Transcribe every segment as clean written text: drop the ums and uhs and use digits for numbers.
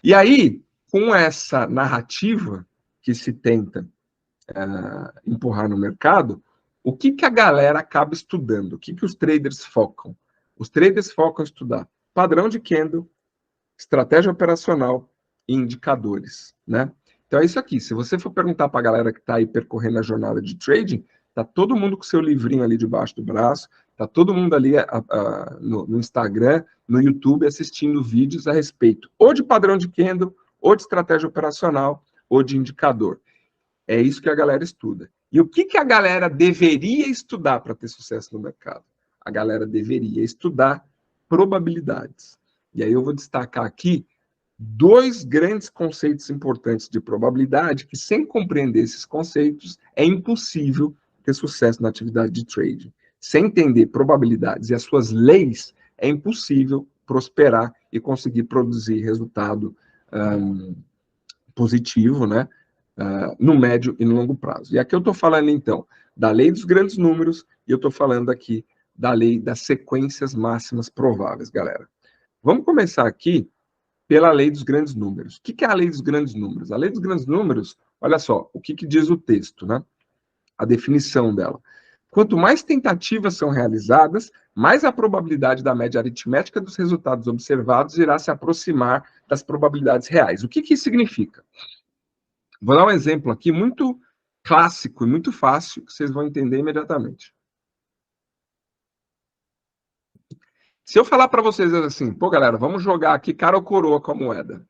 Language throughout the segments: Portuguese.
E aí, com essa narrativa que se tenta empurrar no mercado, o que, que a galera acaba estudando? O que, que os traders focam? Os traders focam em estudar padrão de candle, estratégia operacional e indicadores, né? Então é isso aqui. Se você for perguntar para a galera que está aí percorrendo a jornada de trading, tá todo mundo com seu livrinho ali debaixo do braço, tá todo mundo ali no Instagram, no YouTube, assistindo vídeos a respeito ou de padrão de candle, ou de estratégia operacional, ou de indicador. É isso que a galera estuda. E o que, que a galera deveria estudar para ter sucesso no mercado? A galera deveria estudar probabilidades. E aí eu vou destacar aqui dois grandes conceitos importantes de probabilidade que, sem compreender esses conceitos, é impossível ter sucesso na atividade de trading. Sem entender probabilidades e as suas leis, é impossível prosperar e conseguir produzir resultado positivo, né? No médio e no longo prazo. E aqui eu estou falando, então, da lei dos grandes números e eu estou falando aqui da lei das sequências máximas prováveis, galera. Vamos começar aqui pela lei dos grandes números. O que é a lei dos grandes números? A lei dos grandes números, olha só, o que diz o texto, né? A definição dela. Quanto mais tentativas são realizadas, mais a probabilidade da média aritmética dos resultados observados irá se aproximar das probabilidades reais. O que isso significa? Vou dar um exemplo aqui muito clássico e muito fácil, que vocês vão entender imediatamente. Se eu falar para vocês assim, pô, galera, vamos jogar aqui cara ou coroa com a moeda.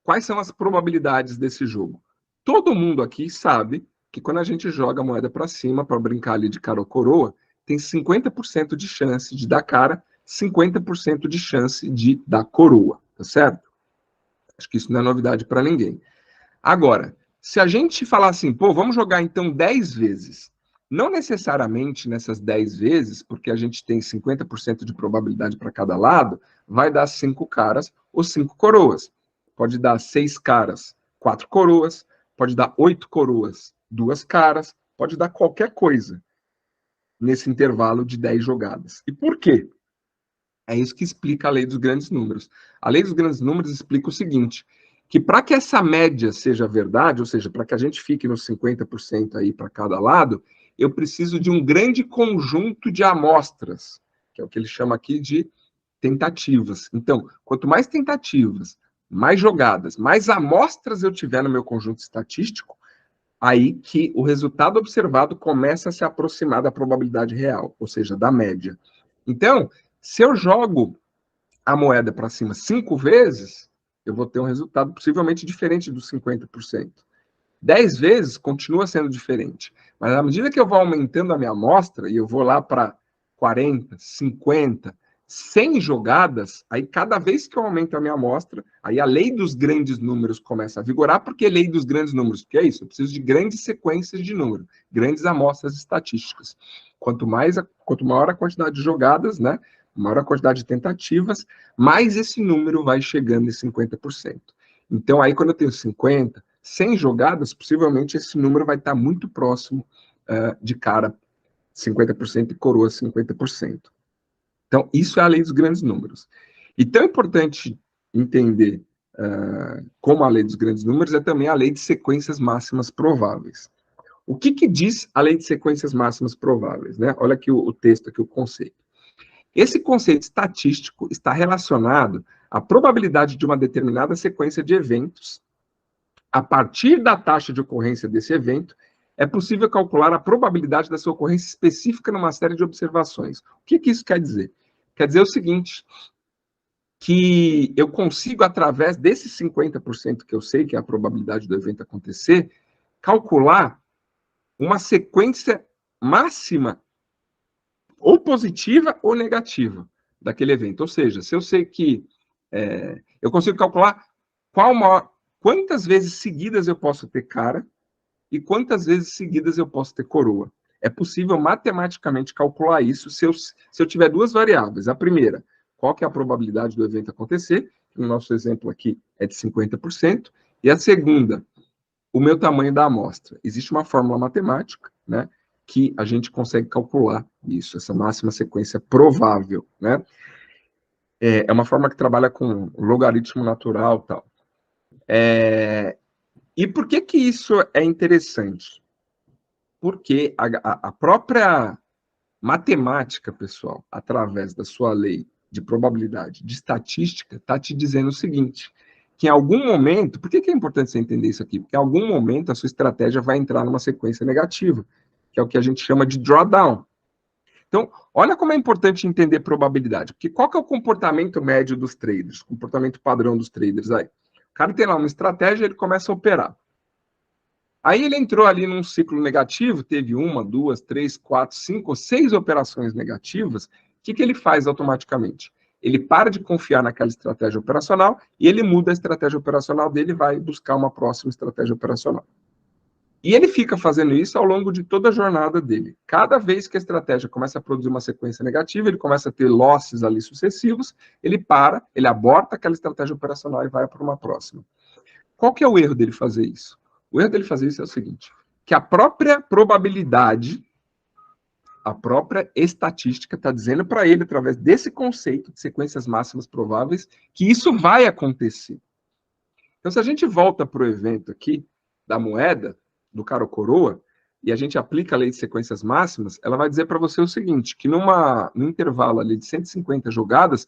Quais são as probabilidades desse jogo? Todo mundo aqui sabe que quando a gente joga a moeda para cima para brincar ali de cara ou coroa, tem 50% de chance de dar cara, 50% de chance de dar coroa, tá certo? Acho que isso não é novidade para ninguém. Agora, se a gente falar assim, pô, vamos jogar então 10 vezes, não necessariamente nessas 10 vezes, porque a gente tem 50% de probabilidade para cada lado, vai dar 5 caras ou 5 coroas. Pode dar 6 caras, 4 coroas, pode dar 8 coroas, 2 caras, pode dar qualquer coisa nesse intervalo de 10 jogadas. E por quê? É isso que explica a lei dos grandes números. A lei dos grandes números explica o seguinte, que para que essa média seja verdade, ou seja, para que a gente fique nos 50% aí para cada lado, eu preciso de um grande conjunto de amostras, que é o que ele chama aqui de tentativas. Então, quanto mais tentativas, mais jogadas, mais amostras eu tiver no meu conjunto estatístico, aí que o resultado observado começa a se aproximar da probabilidade real, ou seja, da média. Então, se eu jogo a moeda para cima 5 vezes, eu vou ter um resultado possivelmente diferente dos 50%. 10 vezes continua sendo diferente. Mas à medida que eu vou aumentando a minha amostra, e eu vou lá para 40, 50, 100 jogadas, aí cada vez que eu aumento a minha amostra, aí a lei dos grandes números começa a vigorar, porque lei dos grandes números, porque é isso, eu preciso de grandes sequências de número, grandes amostras estatísticas. Quanto maior a quantidade de jogadas, né, maior a quantidade de tentativas, mais esse número vai chegando em 50%. Então, aí quando eu tenho 50, 100 jogadas, possivelmente esse número vai estar muito próximo de cara 50% e coroa 50%. Então, isso é a lei dos grandes números. E tão importante entender como a lei dos grandes números é também a lei de sequências máximas prováveis. O que diz a lei de sequências máximas prováveis? Né? Olha aqui o texto, aqui o conceito. Esse conceito estatístico está relacionado à probabilidade de uma determinada sequência de eventos. A partir da taxa de ocorrência desse evento, é possível calcular a probabilidade da sua ocorrência específica numa série de observações. O que isso quer dizer? Quer dizer o seguinte, que eu consigo, através desses 50% que eu sei que é a probabilidade do evento acontecer, calcular uma sequência máxima ou positiva ou negativa daquele evento. Ou seja, se eu sei que eu consigo calcular quantas vezes seguidas eu posso ter cara e quantas vezes seguidas eu posso ter coroa. É possível matematicamente calcular isso se eu tiver duas variáveis. A primeira, qual que é a probabilidade do evento acontecer? No nosso exemplo aqui é de 50%. E a segunda, o meu tamanho da amostra. Existe uma fórmula matemática, né, que a gente consegue calcular isso, essa máxima sequência provável, né? É uma forma que trabalha com logaritmo natural e tal. E por que que isso é interessante? Porque a própria matemática, pessoal, através da sua lei de probabilidade, de estatística, está te dizendo o seguinte, que em algum momento, por que que é importante você entender isso aqui? Porque em algum momento a sua estratégia vai entrar numa sequência negativa, que é o que a gente chama de drawdown. Então, olha como é importante entender probabilidade, porque qual que é o comportamento médio dos traders, o comportamento padrão dos traders aí? O cara tem lá uma estratégia, ele começa a operar. Aí ele entrou ali num ciclo negativo, teve uma, duas, três, quatro, cinco, seis operações negativas. O que que ele faz automaticamente? Ele para de confiar naquela estratégia operacional e ele muda a estratégia operacional dele e vai buscar uma próxima estratégia operacional. E ele fica fazendo isso ao longo de toda a jornada dele. Cada vez que a estratégia começa a produzir uma sequência negativa, ele começa a ter losses ali sucessivos, ele para, ele aborta aquela estratégia operacional e vai para uma próxima. Qual que é o erro dele fazer isso? O erro dele fazer isso é o seguinte, que a própria probabilidade, a própria estatística está dizendo para ele, através desse conceito de sequências máximas prováveis, que isso vai acontecer. Então, se a gente volta para o evento aqui da moeda, do cara ou coroa, e a gente aplica a lei de sequências máximas, ela vai dizer para você o seguinte, que num intervalo ali de 150 jogadas,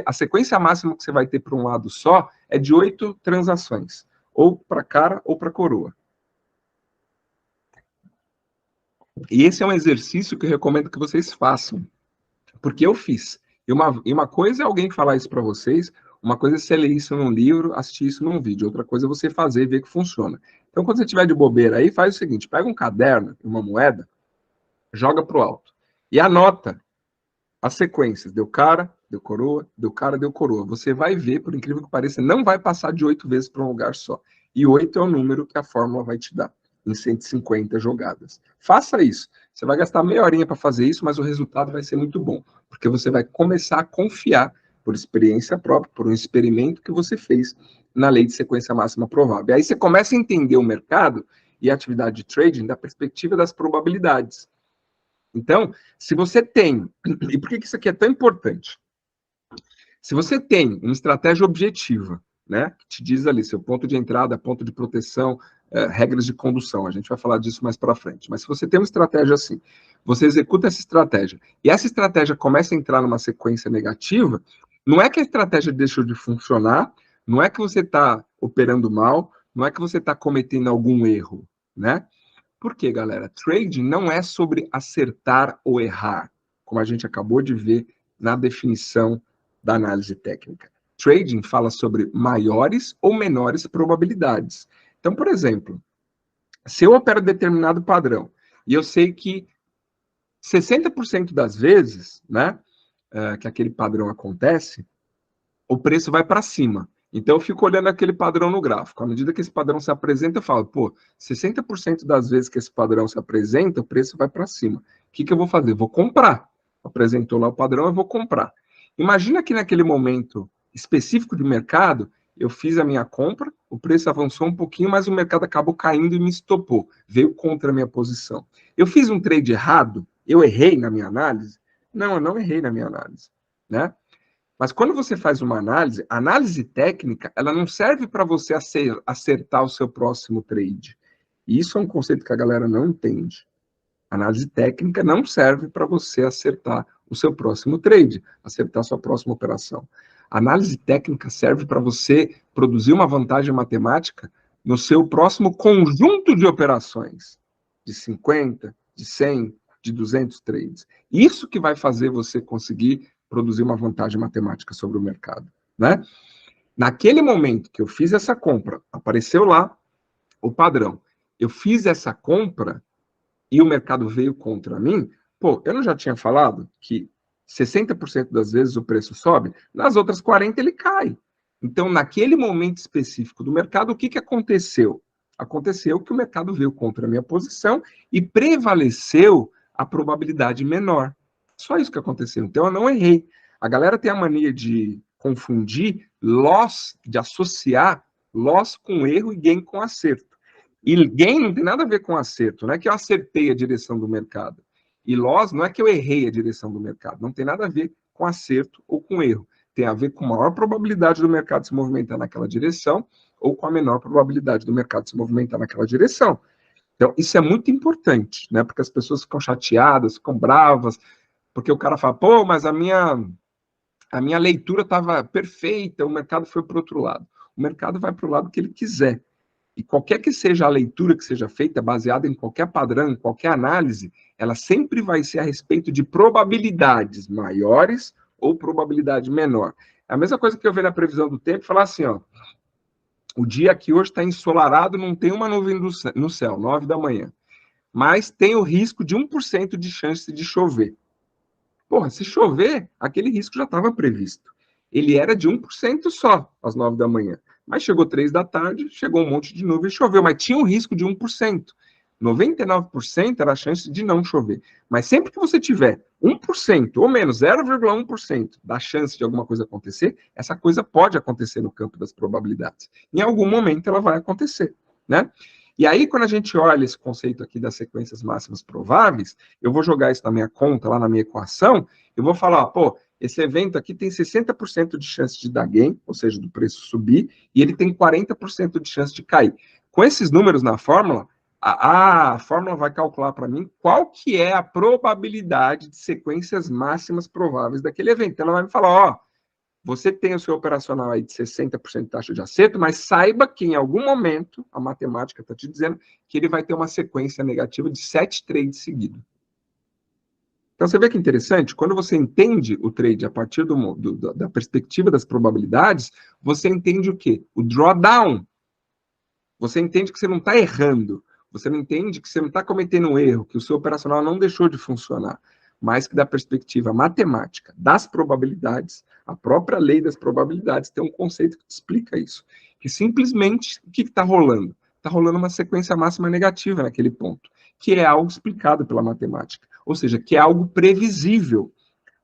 a sequência máxima que você vai ter para um lado só é de 8 transações, ou para cara ou para coroa. E esse é um exercício que eu recomendo que vocês façam, porque eu fiz. E uma coisa é alguém falar isso para vocês, uma coisa é você ler isso num livro, assistir isso num vídeo, outra coisa é você fazer e ver que funciona. Então, quando você tiver de bobeira aí, faz o seguinte, pega um caderno e uma moeda, joga pro alto e anota as sequências, deu cara, deu coroa, deu cara, deu coroa. Você vai ver, por incrível que pareça, não vai passar de 8 vezes para um lugar só. E 8 é o número que a fórmula vai te dar em 150 jogadas. Faça isso. Você vai gastar meia horinha para fazer isso, mas o resultado vai ser muito bom, porque você vai começar a confiar, por experiência própria, por um experimento que você fez na lei de sequência máxima provável. Aí você começa a entender o mercado e a atividade de trading da perspectiva das probabilidades. Então, se você tem, e por que isso aqui é tão importante? Se você tem uma estratégia objetiva, né, que te diz ali seu ponto de entrada, ponto de proteção, regras de condução, a gente vai falar disso mais para frente, mas se você tem uma estratégia assim, você executa essa estratégia, e essa estratégia começa a entrar numa sequência negativa, não é que a estratégia deixou de funcionar, não é que você está operando mal, não é que você está cometendo algum erro, né? Por quê, galera? Trading não é sobre acertar ou errar, como a gente acabou de ver na definição da análise técnica. Trading fala sobre maiores ou menores probabilidades. Então, por exemplo, se eu opero determinado padrão e eu sei que 60% das vezes, né, que aquele padrão acontece, o preço vai para cima. Então, eu fico olhando aquele padrão no gráfico. À medida que esse padrão se apresenta, eu falo, pô, 60% das vezes que esse padrão se apresenta, o preço vai para cima. O que que eu vou fazer? Vou comprar. Apresentou lá o padrão, eu vou comprar. Imagina que naquele momento específico de mercado, eu fiz a minha compra, o preço avançou um pouquinho, mas o mercado acabou caindo e me estopou. Veio contra a minha posição. Eu fiz um trade errado? Eu errei na minha análise? Não, eu não errei na minha análise, né? Mas quando você faz uma análise, a análise técnica, ela não serve para você acertar o seu próximo trade. E isso é um conceito que a galera não entende. A análise técnica não serve para você acertar o seu próximo trade, acertar a sua próxima operação. A análise técnica serve para você produzir uma vantagem matemática no seu próximo conjunto de operações, de 50, de 100, de 200 trades. Isso que vai fazer você conseguir produzir uma vantagem matemática sobre o mercado, né? Naquele momento que eu fiz essa compra, apareceu lá o padrão. Eu fiz essa compra e o mercado veio contra mim, pô, eu não já tinha falado que 60% das vezes o preço sobe, nas outras 40% ele cai. Então, naquele momento específico do mercado, o que que aconteceu? Aconteceu que o mercado veio contra a minha posição e prevaleceu a probabilidade menor. Só isso que aconteceu. Então, eu não errei. A galera tem a mania de confundir loss, de associar loss com erro e gain com acerto. E gain não tem nada a ver com acerto, não é que eu acertei a direção do mercado. E loss não é que eu errei a direção do mercado, não tem nada a ver com acerto ou com erro. tem a ver com a maior probabilidade do mercado se movimentar naquela direção ou com a menor probabilidade do mercado se movimentar naquela direção. Então, isso é muito importante, né? Porque as pessoas ficam chateadas, ficam bravas, porque o cara fala, pô, mas a minha leitura estava perfeita, o mercado foi para o outro lado. O mercado vai para o lado que ele quiser. E qualquer que seja a leitura que seja feita, baseada em qualquer padrão, em qualquer análise, ela sempre vai ser a respeito de probabilidades maiores ou probabilidade menor. É a mesma coisa que eu ver na previsão do tempo, falar assim, ó, o dia aqui hoje está ensolarado, não tem uma nuvem no céu, 9 da manhã, mas tem o risco de 1% de chance de chover. Porra, se chover, aquele risco já estava previsto. Ele era de 1% só, às 9 da manhã. Mas chegou 3 da tarde, chegou um monte de nuvem e choveu. Mas tinha um risco de 1%. 99% era a chance de não chover. Mas sempre que você tiver 1% ou menos, 0,1% da chance de alguma coisa acontecer, essa coisa pode acontecer no campo das probabilidades. Em algum momento ela vai acontecer, né? E aí, quando a gente olha esse conceito aqui das sequências máximas prováveis, eu vou jogar isso na minha conta, lá na minha equação, eu vou falar, pô, esse evento aqui tem 60% de chance de dar gain, ou seja, do preço subir, e ele tem 40% de chance de cair. Com esses números na fórmula, a fórmula vai calcular para mim qual que é a probabilidade de sequências máximas prováveis daquele evento. Então, ela vai me falar, ó, você tem o seu operacional aí de 60% de taxa de acerto, mas saiba que em algum momento, a matemática está te dizendo que ele vai ter uma sequência negativa de 7 trades seguidos. Então, você vê que interessante, quando você entende o trade a partir da perspectiva das probabilidades, você entende o quê? O drawdown. Você entende que você não está errando, você não entende que você não está cometendo um erro, que o seu operacional não deixou de funcionar, mas que da perspectiva matemática das probabilidades, a própria lei das probabilidades tem um conceito que explica isso, que simplesmente, o que está rolando? Está rolando uma sequência máxima negativa naquele ponto, que é algo explicado pela matemática, ou seja, que é algo previsível.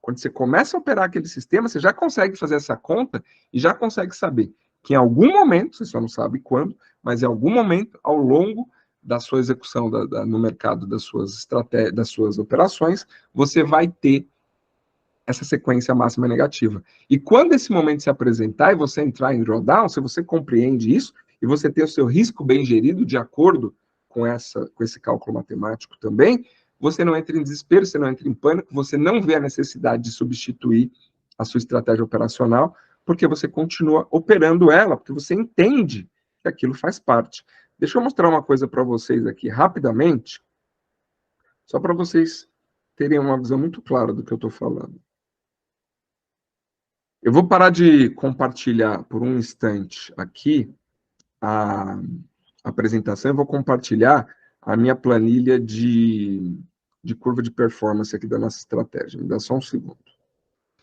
Quando você começa a operar aquele sistema, você já consegue fazer essa conta e já consegue saber que em algum momento, você só não sabe quando, mas em algum momento, ao longo da sua execução no mercado das suas estratégias, das suas operações, você vai ter essa sequência máxima negativa. E quando esse momento se apresentar e você entrar em drawdown, se você compreende isso e você tem o seu risco bem gerido de acordo com esse cálculo matemático também, você não entra em desespero, você não entra em pânico, você não vê a necessidade de substituir a sua estratégia operacional, porque você continua operando ela, porque você entende que aquilo faz parte. Deixa eu mostrar uma coisa para vocês aqui rapidamente, só para vocês terem uma visão muito clara do que eu estou falando. Eu vou parar de compartilhar por um instante aqui a apresentação e vou compartilhar a minha planilha de curva de performance aqui da nossa estratégia. Me dá só um segundo.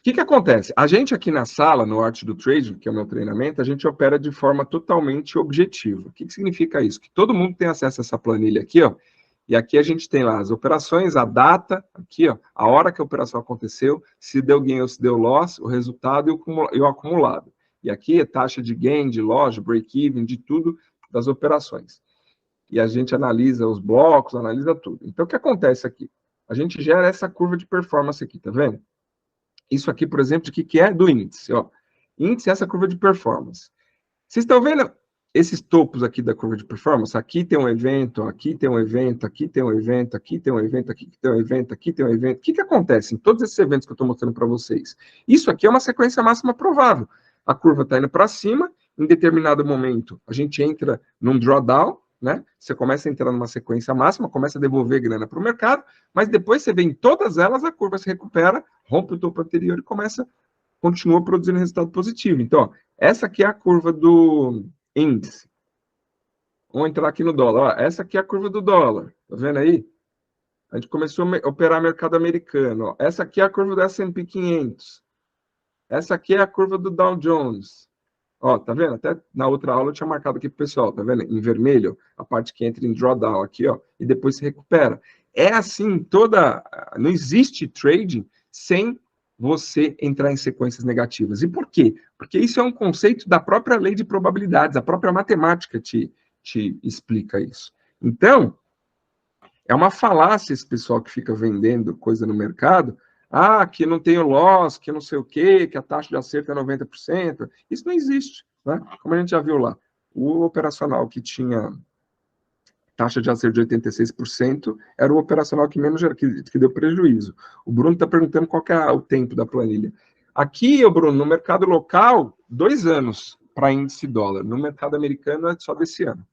O que acontece? A gente aqui na sala, no Arte do Trading, que é o meu treinamento, a gente opera de forma totalmente objetiva. O que significa isso? Que todo mundo tem acesso a essa planilha aqui, ó, e aqui a gente tem lá as operações, a data, aqui, ó, a hora que a operação aconteceu, se deu gain ou se deu loss, o resultado e o acumulado. E aqui é taxa de gain, de loss, break-even, de tudo das operações. E a gente analisa os blocos, analisa tudo. Então, o que acontece aqui? A gente gera essa curva de performance aqui, tá vendo? Isso aqui, por exemplo, de que é do índice, ó. Índice é essa curva de performance. Vocês estão vendo esses topos aqui da curva de performance? Aqui tem um evento, aqui tem um evento, aqui tem um evento, aqui tem um evento, aqui tem um evento, aqui tem um evento. O que acontece em todos esses eventos que eu estou mostrando para vocês? Isso aqui é uma sequência máxima provável. A curva está indo para cima, em determinado momento a gente entra num drawdown, né? Você começa a entrar numa sequência máxima, começa a devolver grana para o mercado, mas depois você vê em todas elas, a curva se recupera, rompe o topo anterior e continua produzindo resultado positivo. Então, ó, essa aqui é a curva do índice. Vamos entrar aqui no dólar. Ó, essa aqui é a curva do dólar. Tá vendo aí? A gente começou a operar mercado americano. Ó. Essa aqui é a curva do S&P 500. Essa aqui é a curva do Dow Jones. Ó, tá vendo? Até na outra aula eu tinha marcado aqui pro pessoal, tá vendo? Em vermelho, a parte que entra em drawdown aqui, ó, e depois se recupera. É assim, não existe trading sem você entrar em sequências negativas. E por quê? Porque isso é um conceito da própria lei de probabilidades, a própria matemática te explica isso. Então, é uma falácia esse pessoal que fica vendendo coisa no mercado, Ah, que não tem o loss, que não sei o quê, que a taxa de acerto é 90%. Isso não existe, né? Como a gente já viu lá. O operacional que tinha taxa de acerto de 86% era o operacional que menos que deu prejuízo. O Bruno está perguntando qual que é o tempo da planilha. Aqui, Bruno, no mercado local, 2 anos para índice dólar. No mercado americano é só desse ano.